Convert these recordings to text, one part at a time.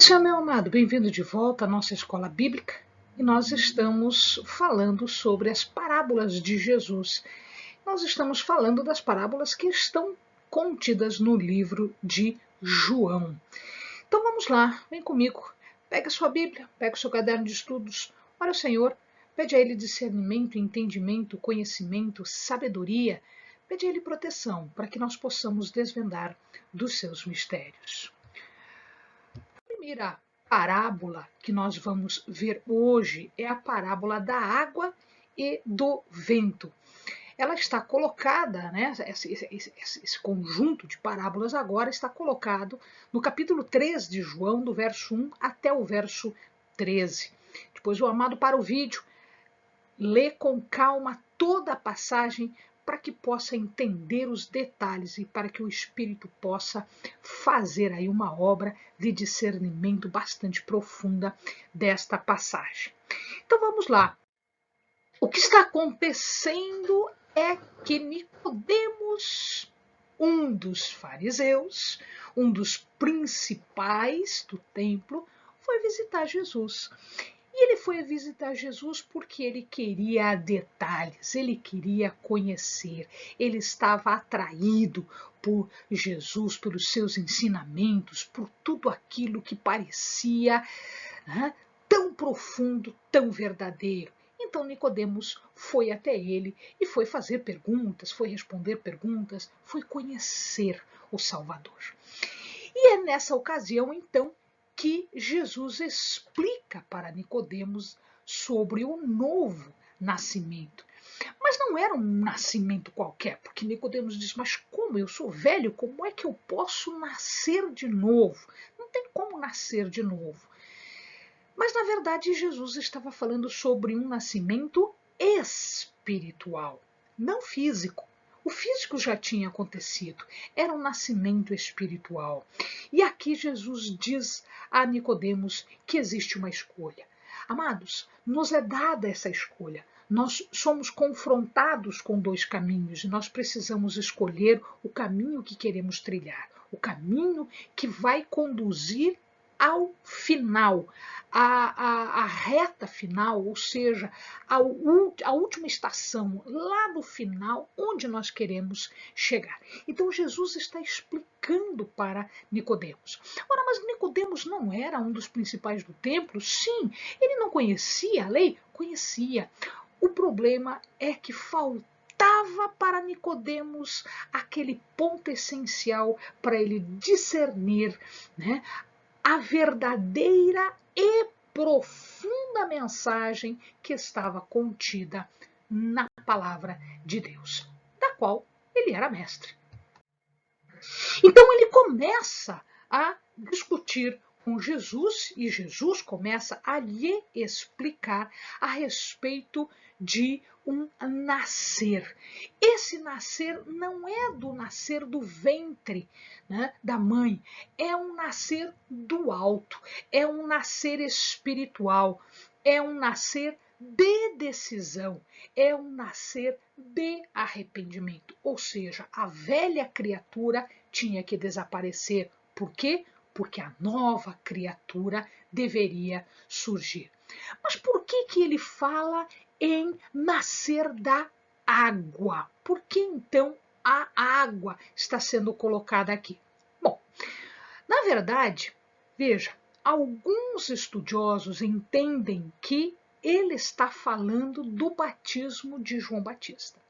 Seja meu amado, bem-vindo de volta à nossa escola bíblica e nós estamos falando sobre as parábolas de Jesus. Nós estamos falando das parábolas que estão contidas no livro de João. Então vamos lá, vem comigo, pega a sua Bíblia, pega o seu caderno de estudos, ora ao Senhor, pede a Ele discernimento, entendimento, conhecimento, sabedoria, pede a Ele proteção para que nós possamos desvendar dos seus mistérios. A primeira parábola que nós vamos ver hoje é a parábola da água e do vento. Ela está colocada, né, esse conjunto de parábolas agora está colocado no capítulo 3 de João, do verso 1 até o verso 13. Depois o amado para o vídeo, lê com calma toda a passagem para que possa entender os detalhes e para que o Espírito possa fazer aí uma obra de discernimento bastante profunda desta passagem. Então vamos lá. O que está acontecendo é que Nicodemos, um dos fariseus, um dos principais do templo, foi visitar Jesus. E ele foi visitar Jesus porque ele queria detalhes, ele queria conhecer, ele estava atraído por Jesus, pelos seus ensinamentos, por tudo aquilo que parecia tão profundo, tão verdadeiro. Então Nicodemos foi até ele e foi fazer perguntas, foi responder perguntas, foi conhecer o Salvador. E é nessa ocasião, então, que Jesus explica para Nicodemos sobre o novo nascimento. Mas não era um nascimento qualquer, porque Nicodemos diz: mas como eu sou velho, como é que eu posso nascer de novo? Não tem como nascer de novo. Mas na verdade Jesus estava falando sobre um nascimento espiritual, não físico. O físico já tinha acontecido, era um nascimento espiritual. E aqui Jesus diz a Nicodemos que existe uma escolha. Amados, nos é dada essa escolha. Nós somos confrontados com dois caminhos e nós precisamos escolher o caminho que queremos trilhar, o caminho que vai conduzir ao final, a reta final, ou seja, a última estação, lá no final, onde nós queremos chegar. Então Jesus está explicando para Nicodemos. Ora, mas Nicodemos não era um dos principais do templo? Sim, ele não conhecia a lei? Conhecia. O problema é que faltava para Nicodemos aquele ponto essencial para ele discernir, né, a verdadeira e profunda mensagem que estava contida na palavra de Deus, da qual ele era mestre. Então ele começa a discutir com Jesus e Jesus começa a lhe explicar a respeito de um nascer. Esse nascer não é do nascer do ventre, né, da mãe, é um nascer do alto, é um nascer espiritual, é um nascer de decisão, é um nascer de arrependimento. Ou seja, a velha criatura tinha que desaparecer. Por quê? Porque a nova criatura deveria surgir. Mas por que ele fala em nascer da água? Por que então a água está sendo colocada aqui? Bom, na verdade, veja, alguns estudiosos entendem que ele está falando do batismo de João Batista.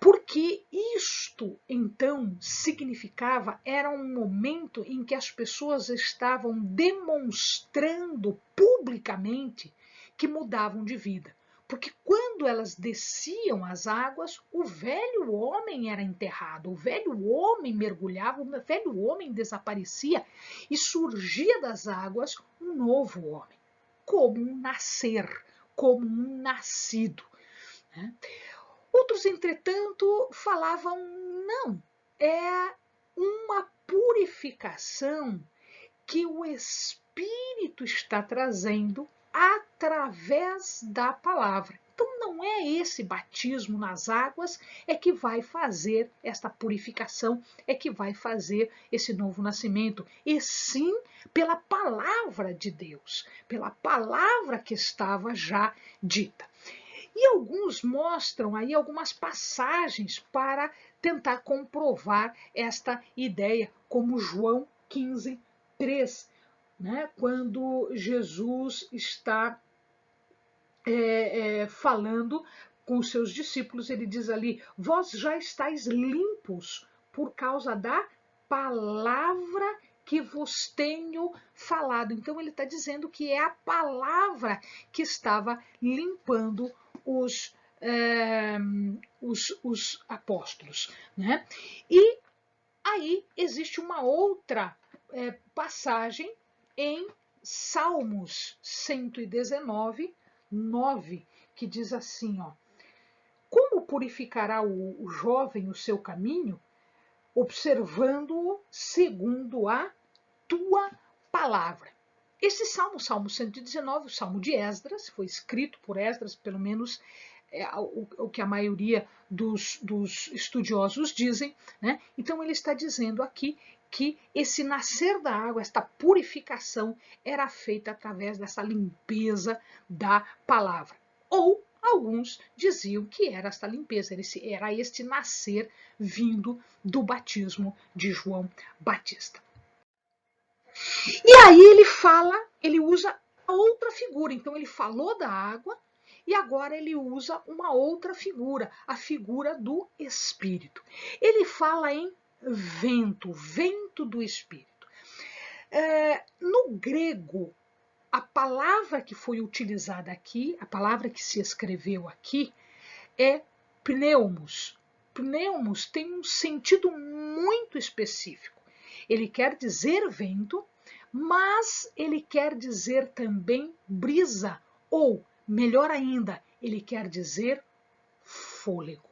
Porque isto, então, significava, era um momento em que as pessoas estavam demonstrando publicamente que mudavam de vida. Porque quando elas desciam as águas, o velho homem era enterrado, o velho homem mergulhava, o velho homem desaparecia e surgia das águas um novo homem, como um nascer, como um nascido, né? Outros, entretanto, falavam: não, é uma purificação que o Espírito está trazendo através da palavra. Então, não é esse batismo nas águas é que vai fazer esta purificação, é que vai fazer esse novo nascimento, e sim pela palavra de Deus, pela palavra que estava já dita. E alguns mostram aí algumas passagens para tentar comprovar esta ideia, como João 15, 3, né? Quando Jesus está falando com os seus discípulos, ele diz ali: vós já estáis limpos por causa da palavra que vos tenho falado. Então ele está dizendo que é a palavra que estava limpando os apóstolos, né? E aí existe uma outra passagem em Salmos 119, 9, que diz assim, ó: como purificará o jovem o seu caminho? Observando-o segundo a tua palavra. Esse salmo, Salmo 119, o salmo de Esdras, foi escrito por Esdras, pelo menos o que a maioria dos estudiosos dizem, né? Então ele está dizendo aqui que esse nascer da água, esta purificação, era feita através dessa limpeza da palavra. Ou alguns diziam que era esta limpeza, era este nascer vindo do batismo de João Batista. E aí ele usa outra figura. Então ele falou da água e agora ele usa uma outra figura, a figura do Espírito. Ele fala em vento, vento do Espírito. No grego, a palavra que foi utilizada aqui, a palavra que se escreveu aqui, é pneumos. Pneumos tem um sentido muito específico. Ele quer dizer vento, mas ele quer dizer também brisa, ou, melhor ainda, ele quer dizer fôlego.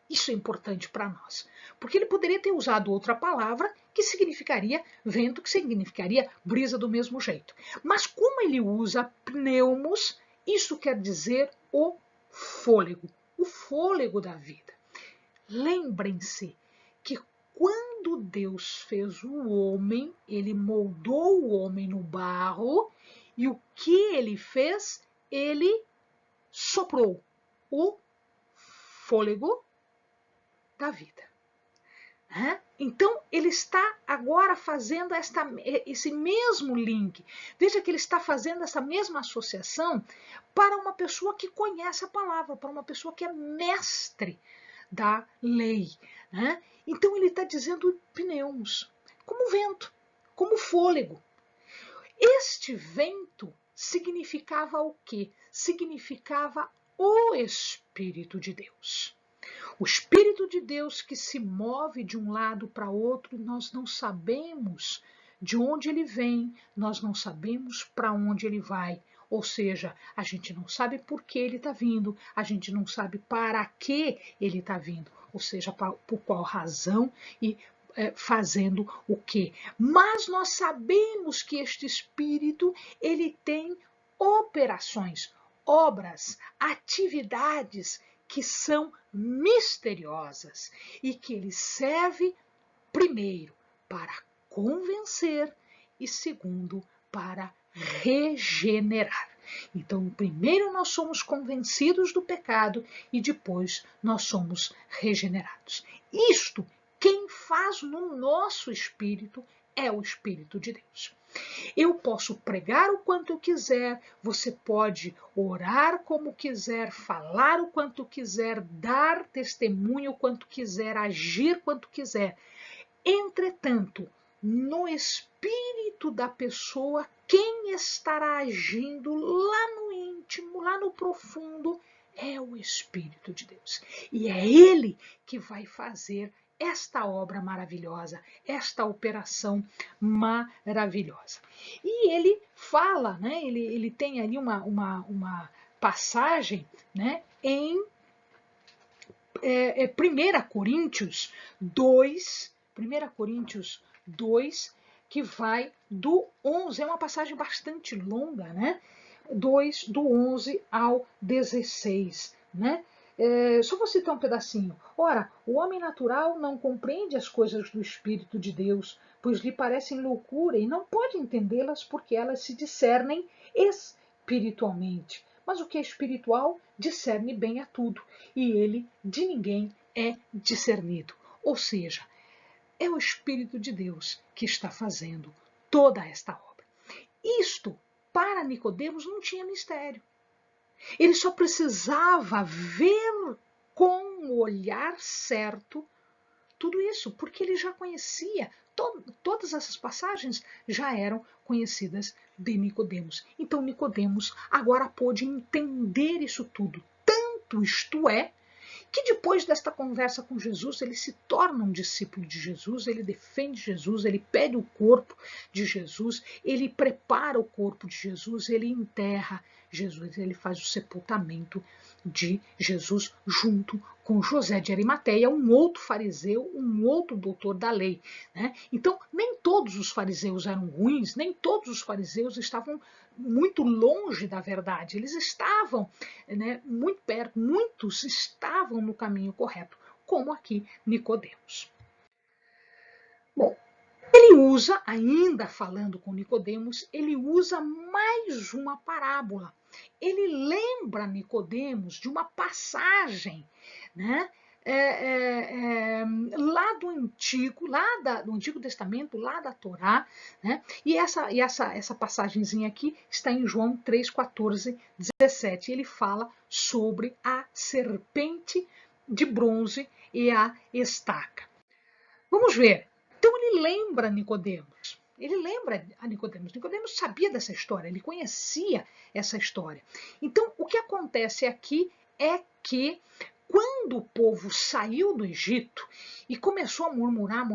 Isso é importante para nós, porque ele poderia ter usado outra palavra que significaria vento, que significaria brisa do mesmo jeito. Mas como ele usa pneumos, isso quer dizer o fôlego da vida. Lembrem-se que quando Deus fez o homem, ele moldou o homem no barro e o que ele fez? Ele soprou o fôlego da vida. Então, ele está agora fazendo esse mesmo link. Veja que ele está fazendo essa mesma associação para uma pessoa que conhece a palavra, para uma pessoa que é mestre da lei. Então, ele está dizendo pneus, como vento, como fôlego. Este vento significava o quê? Significava o Espírito de Deus. O Espírito de Deus que se move de um lado para outro, nós não sabemos de onde ele vem, nós não sabemos para onde ele vai. Ou seja, a gente não sabe por que ele está vindo, a gente não sabe para que ele está vindo, ou seja, por qual razão e fazendo o quê. Mas nós sabemos que este Espírito, ele tem operações, obras, atividades que são misteriosas e que ele serve, primeiro, para convencer e, segundo, para regenerar. Então, primeiro nós somos convencidos do pecado e depois nós somos regenerados. Isto, quem faz no nosso espírito é o Espírito de Deus. Eu posso pregar o quanto eu quiser, você pode orar como quiser, falar o quanto quiser, dar testemunho o quanto quiser, agir quanto quiser. Entretanto, no espírito da pessoa, quem estará agindo lá no íntimo, lá no profundo, é o Espírito de Deus. E é Ele que vai fazer esta obra maravilhosa, esta operação maravilhosa. E ele fala, né, ele tem ali uma passagem, né, em 1 Coríntios 2, 1 Coríntios 2, que vai do 11, é uma passagem bastante longa, né? 2, do 11 ao 16, né? Só vou citar um pedacinho. Ora, o homem natural não compreende as coisas do Espírito de Deus, pois lhe parecem loucura e não pode entendê-las porque elas se discernem espiritualmente. Mas o que é espiritual discerne bem a tudo, e ele de ninguém é discernido. Ou seja, é o Espírito de Deus que está fazendo toda esta obra. Isto, para Nicodemos, não tinha mistério. Ele só precisava ver com o olhar certo tudo isso, porque ele já conhecia, todas essas passagens já eram conhecidas de Nicodemos. Então Nicodemos agora pôde entender isso tudo. Tanto isto é, que depois desta conversa com Jesus, ele se torna um discípulo de Jesus, ele defende Jesus, ele pede o corpo de Jesus, ele prepara o corpo de Jesus, ele enterra Jesus, ele faz o sepultamento de Jesus junto com José de Arimateia, um outro fariseu, um outro doutor da lei. Né? Então, nem todos os fariseus eram ruins, nem todos os fariseus estavam muito longe da verdade, eles estavam, né, muito perto, muitos estavam no caminho correto, como aqui Nicodemos. Bom, ele usa, ainda falando com Nicodemos, ele usa mais uma parábola. Ele lembra Nicodemos de uma passagem, né? Lá do Antigo Testamento, lá da Torá, né? E essa passagenzinha aqui está em João 3, 14, 17. Ele fala sobre a serpente de bronze e a estaca. Vamos ver. Então ele lembra Nicodemos. Ele lembra a Nicodemos. Nicodemos sabia dessa história, ele conhecia essa história. Então o que acontece aqui é que quando o povo saiu do Egito e começou a murmurar,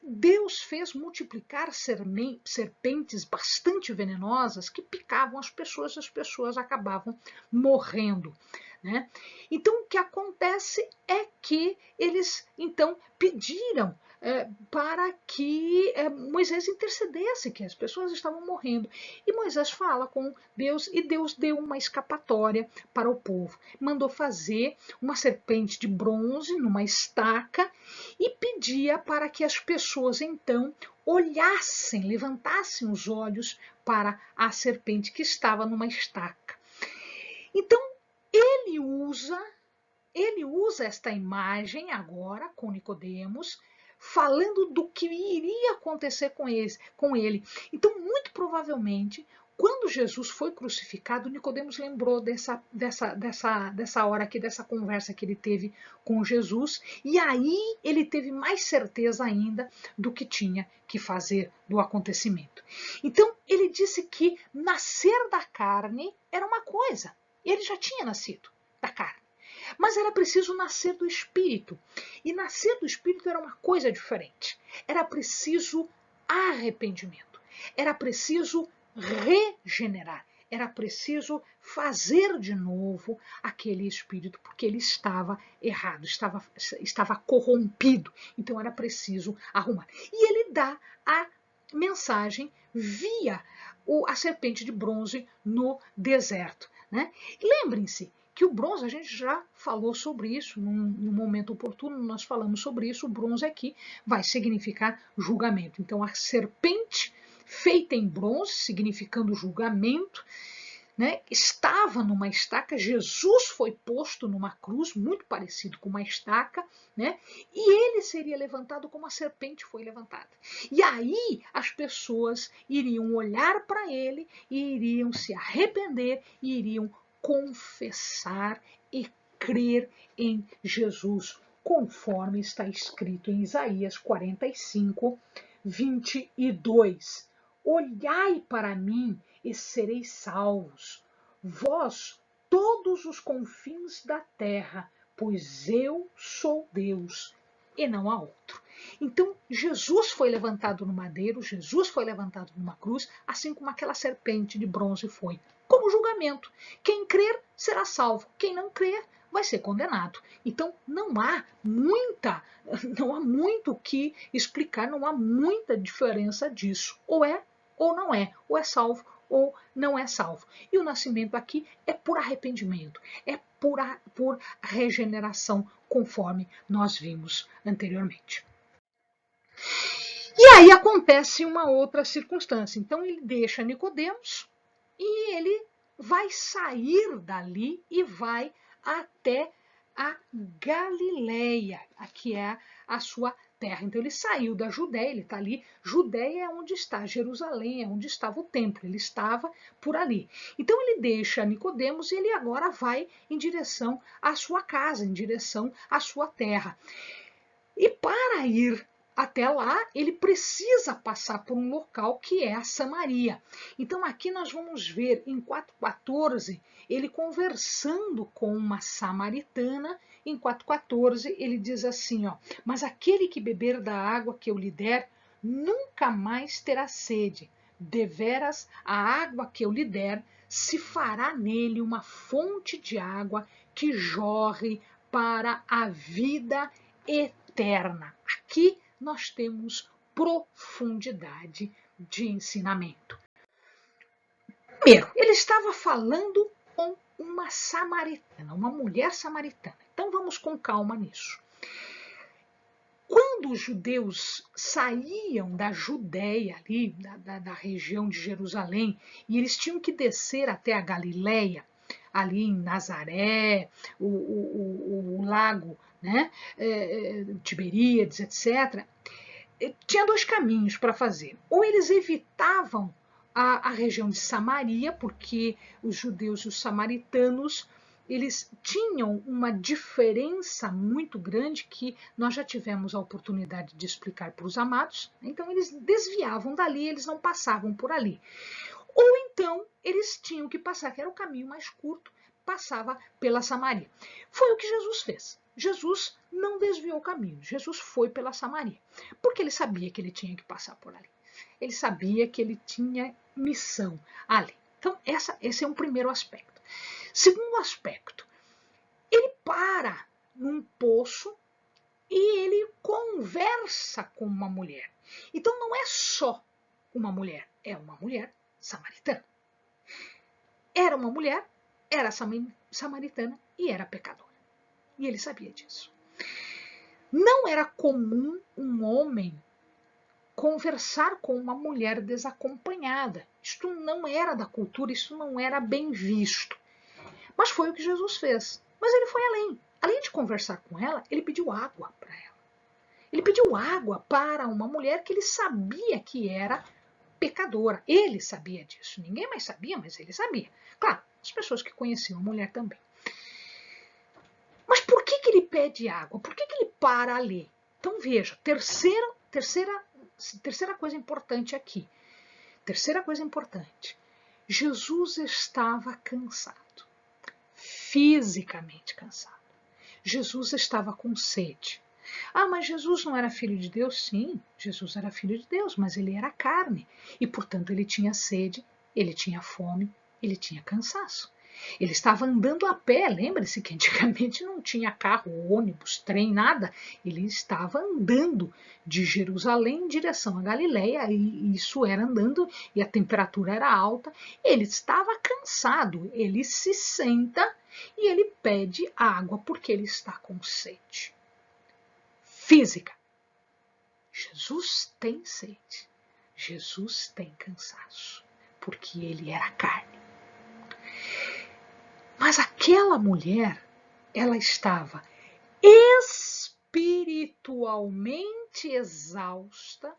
Deus fez multiplicar serpentes bastante venenosas que picavam as pessoas acabavam morrendo. Né? Então, o que acontece é que eles então pediram para que Moisés intercedesse, que as pessoas estavam morrendo. E Moisés fala com Deus e Deus deu uma escapatória para o povo. Mandou fazer uma serpente de bronze numa estaca e pedia para que as pessoas então olhassem, levantassem os olhos para a serpente que estava numa estaca. Então, ele usa esta imagem agora com Nicodemos, falando do que iria acontecer com ele. Então, muito provavelmente, quando Jesus foi crucificado, Nicodemos lembrou dessa hora aqui, dessa conversa que ele teve com Jesus, e aí ele teve mais certeza ainda do que tinha que fazer do acontecimento. Então, ele disse que nascer da carne era uma coisa, ele já tinha nascido da carne. Mas era preciso nascer do Espírito. E nascer do Espírito era uma coisa diferente. Era preciso arrependimento. Era preciso regenerar. Era preciso fazer de novo aquele espírito, porque ele estava errado, estava corrompido. Então era preciso arrumar. E ele dá a mensagem via a serpente de bronze no deserto. Né? Lembrem-se que o bronze, a gente já falou sobre isso, num momento oportuno nós falamos sobre isso, o bronze aqui vai significar julgamento. Então a serpente feita em bronze, significando julgamento, né, estava numa estaca, Jesus foi posto numa cruz, muito parecido com uma estaca, né, e ele seria levantado como a serpente foi levantada. E aí as pessoas iriam olhar para ele e iriam se arrepender e iriam confessar e crer em Jesus, conforme está escrito em Isaías 45, 22. Olhai para mim e sereis salvos, vós, todos os confins da terra, pois eu sou Deus e não há outro. Então, Jesus foi levantado no madeiro, Jesus foi levantado numa cruz, assim como aquela serpente de bronze foi, como julgamento. Quem crer será salvo, quem não crer vai ser condenado. Então, não há muito o que explicar, não há muita diferença disso. Ou é ou não é, ou é salvo ou não é salvo. E o nascimento aqui é por arrependimento, é por regeneração, conforme nós vimos anteriormente. E aí acontece uma outra circunstância. Então ele deixa Nicodemos e ele vai sair dali e vai até a Galileia, que é a sua terra. Então ele saiu da Judéia, ele está ali. Judéia é onde está Jerusalém, é onde estava o templo, ele estava por ali. Então ele deixa Nicodemos e ele agora vai em direção à sua casa, em direção à sua terra. E para ir até lá, ele precisa passar por um local que é a Samaria. Então aqui nós vamos ver em 4,14 ele conversando com uma samaritana. Em 4,14 ele diz assim, ó: mas aquele que beber da água que eu lhe der, nunca mais terá sede. Deveras, a água que eu lhe der se fará nele uma fonte de água que jorre para a vida eterna. Aqui nós temos profundidade de ensinamento. Primeiro, ele estava falando com uma samaritana, uma mulher samaritana. Então vamos com calma nisso. Quando os judeus saíam da Judéia, ali, da região de Jerusalém, e eles tinham que descer até a Galileia, ali em Nazaré, o lago, né, Tiberíades, etc., tinha dois caminhos para fazer. Ou eles evitavam a região de Samaria, porque os judeus e os samaritanos eles tinham uma diferença muito grande que nós já tivemos a oportunidade de explicar para os amados. Então eles desviavam dali, eles não passavam por ali. Ou então eles tinham que passar, que era o caminho mais curto, passava pela Samaria. Foi o que Jesus fez. Jesus não desviou o caminho, Jesus foi pela Samaria, porque ele sabia que ele tinha que passar por ali. Ele sabia que ele tinha missão ali. Então, esse é um primeiro aspecto. Segundo aspecto, ele para num poço e ele conversa com uma mulher. Então, não é só uma mulher, é uma mulher samaritana. Era uma mulher, era samaritana e era pecadora. E ele sabia disso. Não era comum um homem conversar com uma mulher desacompanhada. Isto não era da cultura, isso não era bem visto. Mas foi o que Jesus fez. Mas ele foi além. Além de conversar com ela, ele pediu água para ela. Ele pediu água para uma mulher que ele sabia que era pecadora. Ele sabia disso. Ninguém mais sabia, mas ele sabia. Claro, as pessoas que conheciam a mulher também. Mas por que ele pede água? Por que ele para ali? Então veja, terceira coisa importante aqui. Terceira coisa importante. Jesus estava cansado. Fisicamente cansado. Jesus estava com sede. Ah, mas Jesus não era filho de Deus? Sim, Jesus era filho de Deus, mas ele era carne. E, portanto, ele tinha sede, ele tinha fome, ele tinha cansaço. Ele estava andando a pé, lembre-se que antigamente não tinha carro, ônibus, trem, nada. Ele estava andando de Jerusalém em direção a Galileia, e isso era andando, e a temperatura era alta. Ele estava cansado, ele se senta e ele pede água porque ele está com sede. Física. Jesus tem sede, Jesus tem cansaço, porque ele era carne. Mas aquela mulher, ela estava espiritualmente exausta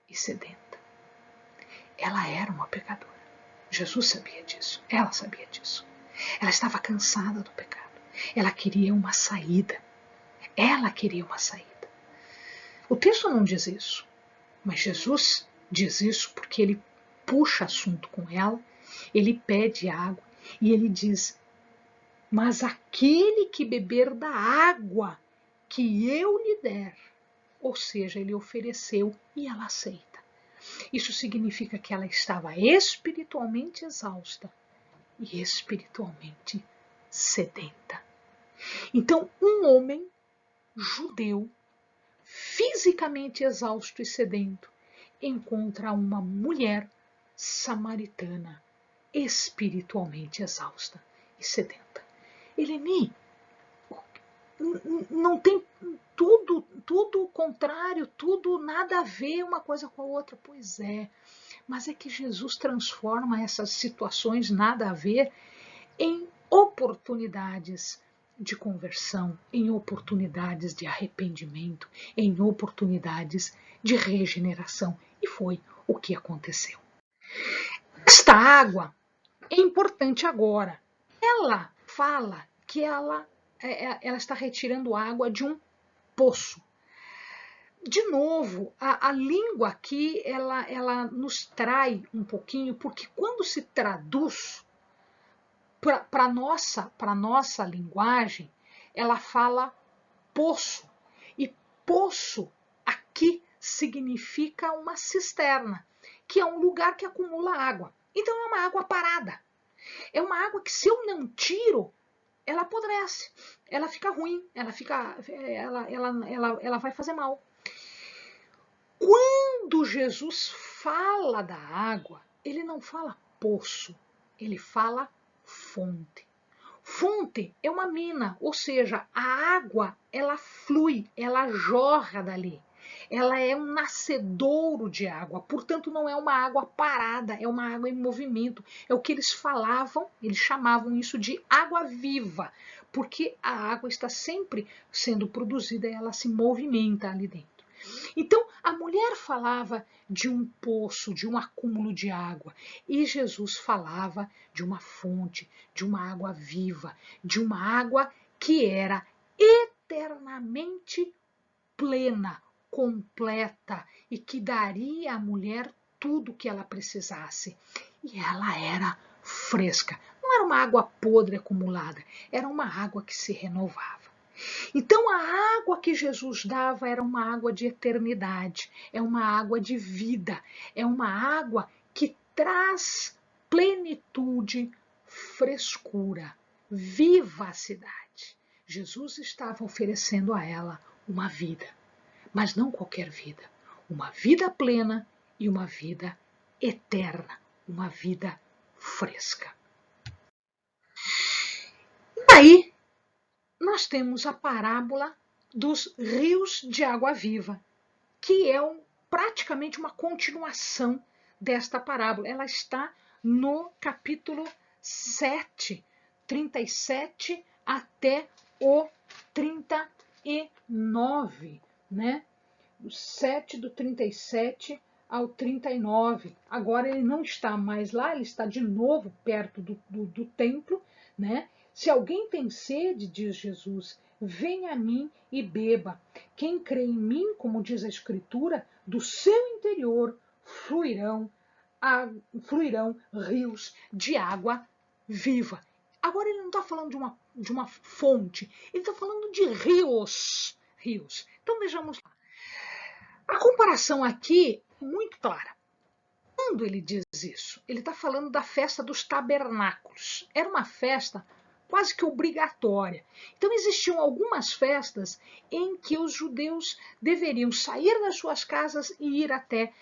e sedenta. Ela era uma pecadora. Jesus sabia disso, ela sabia disso. Ela estava cansada do pecado. Ela queria uma saída. Ela queria uma saída. O texto não diz isso, mas Jesus diz isso porque ele puxa assunto com ela, ele pede água e ele diz: mas aquele que beber da água que eu lhe der, ou seja, ele ofereceu e ela aceita. Isso significa que ela estava espiritualmente exausta e espiritualmente sedenta. Então, um homem judeu, fisicamente exausto e sedento, encontra uma mulher samaritana espiritualmente exausta e sedenta. Eleni, não tem tudo o contrário, tudo nada a ver uma coisa com a outra. Pois é, mas é que Jesus transforma essas situações nada a ver em oportunidades de conversão, em oportunidades de arrependimento, em oportunidades de regeneração. E foi o que aconteceu. Esta água é importante agora. Ela fala que ela está retirando água de um poço. De novo, a língua aqui ela nos trai um pouquinho, porque quando se traduz para nossa linguagem, ela fala poço. E poço aqui significa uma cisterna, que é um lugar que acumula água. Então é uma água parada. É uma água que, se eu não tiro, ela apodrece, ela fica ruim, ela vai fazer mal. Quando Jesus fala da água, ele não fala poço, ele fala fonte. Fonte é uma mina, ou seja, a água ela flui, ela jorra dali. Ela é um nascedouro de água, portanto não é uma água parada, é uma água em movimento. É o que eles falavam, eles chamavam isso de água viva, porque a água está sempre sendo produzida e ela se movimenta ali dentro. Então, a mulher falava de um poço, de um acúmulo de água, e Jesus falava de uma fonte, de uma água viva, de uma água que era eternamente plena, completa e que daria à mulher tudo o que ela precisasse. E ela era fresca. Não era uma água podre acumulada, era uma água que se renovava. Então a água que Jesus dava era uma água de eternidade, é uma água de vida, é uma água que traz plenitude, frescura, vivacidade. Jesus estava oferecendo a ela uma vida, mas não qualquer vida, uma vida plena e uma vida eterna, uma vida fresca. E aí, nós temos a parábola dos rios de água viva, que é praticamente uma continuação desta parábola. Ela está no capítulo 7, 37 até o 39, né? O 7 do 37 ao 39. Agora ele não está mais lá, ele está de novo perto do templo, né? Se alguém tem sede, diz Jesus, venha a mim e beba. Quem crê em mim, como diz a Escritura, do seu interior fluirão rios de água viva. Agora ele não está falando de uma fonte, ele está falando de rios. Então vejamos lá. A comparação aqui é muito clara. Quando ele diz isso, ele está falando da festa dos tabernáculos. Era uma festa quase que obrigatória. Então existiam algumas festas em que os judeus deveriam sair das suas casas e ir até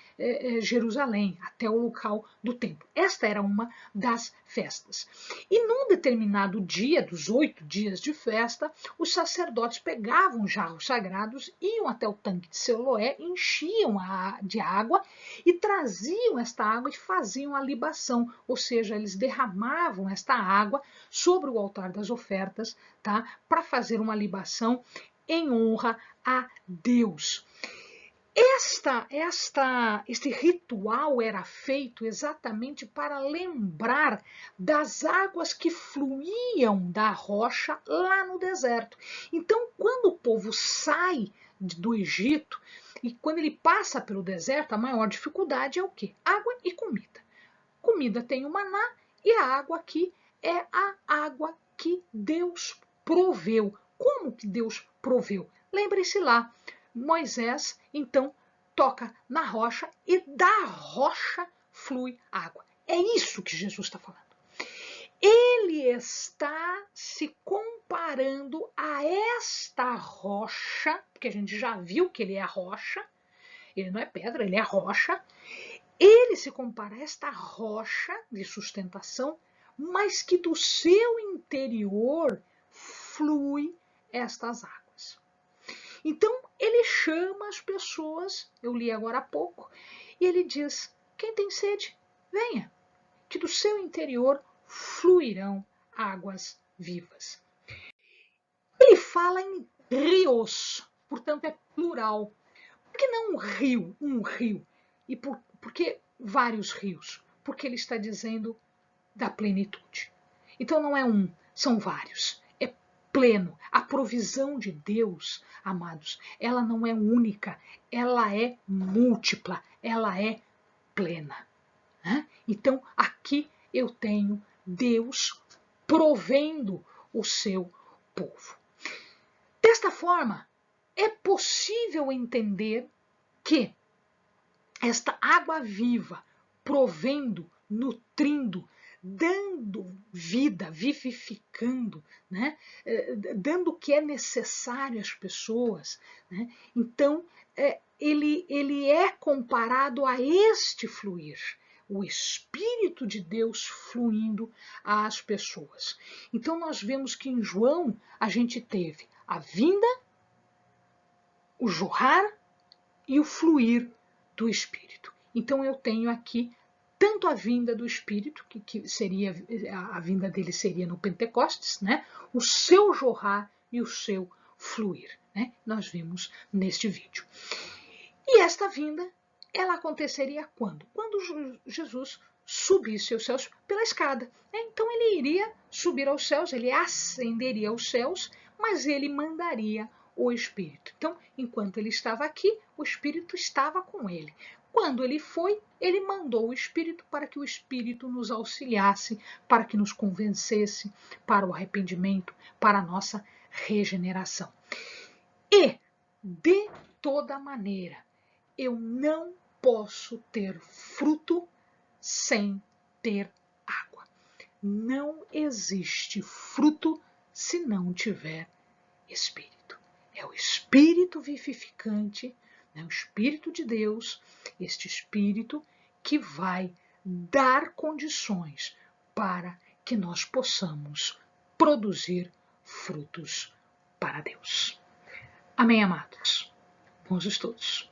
Jerusalém, até o local do templo. Esta era uma das festas. E num determinado dia, dos 8 dias de festa, os sacerdotes pegavam jarros sagrados, iam até o tanque de Siloé, enchiam de água e traziam esta água e faziam a libação, ou seja, eles derramavam esta água sobre o altar das ofertas, tá? Para fazer uma libação em honra a Deus. Este ritual era feito exatamente para lembrar das águas que fluíam da rocha lá no deserto. Então, quando o povo sai do Egito e quando ele passa pelo deserto, a maior dificuldade é o quê? Água e comida. Comida tem o maná e a água aqui é a água que Deus proveu. Como que Deus proveu? Lembre-se lá, Moisés, então, toca na rocha e da rocha flui água. É isso que Jesus está falando. Ele está se comparando a esta rocha, porque a gente já viu que ele é a rocha, ele não é pedra, ele é rocha. Ele se compara a esta rocha de sustentação, mas que do seu interior flui estas águas. Então, ele chama as pessoas, eu li agora há pouco, e ele diz: quem tem sede, venha, que do seu interior fluirão águas vivas. Ele fala em rios, portanto é plural. Por que não um rio? E por que vários rios? Porque ele está dizendo da plenitude. Então não é um, são vários. É pleno. A provisão de Deus, amados, ela não é única, ela é múltipla, ela é plena. Então aqui eu tenho Deus provendo o seu povo. Desta forma, é possível entender que esta água viva, provendo, nutrindo, dando vida, vivificando, né? Dando o que é necessário às pessoas. Né? Então, ele é comparado a este fluir, o Espírito de Deus fluindo às pessoas. Então, nós vemos que em João a gente teve a vinda, o jorrar e o fluir do Espírito. Então eu tenho aqui tanto a vinda do Espírito, que seria a vinda dele seria no Pentecostes, né? O seu jorrar e o seu fluir, né? Nós vimos neste vídeo. E esta vinda, ela aconteceria quando? Quando Jesus subisse aos céus pela escada. Né? Então ele iria subir aos céus, ele ascenderia aos céus, mas ele mandaria o Espírito. Então, enquanto ele estava aqui, o Espírito estava com ele. Quando ele foi, ele mandou o Espírito para que o Espírito nos auxiliasse, para que nos convencesse para o arrependimento, para a nossa regeneração. E, de toda maneira, eu não posso ter fruto sem ter água. Não existe fruto se não tiver Espírito. É o Espírito vivificante, né, o Espírito de Deus, este Espírito que vai dar condições para que nós possamos produzir frutos para Deus. Amém, amados? Bons estudos.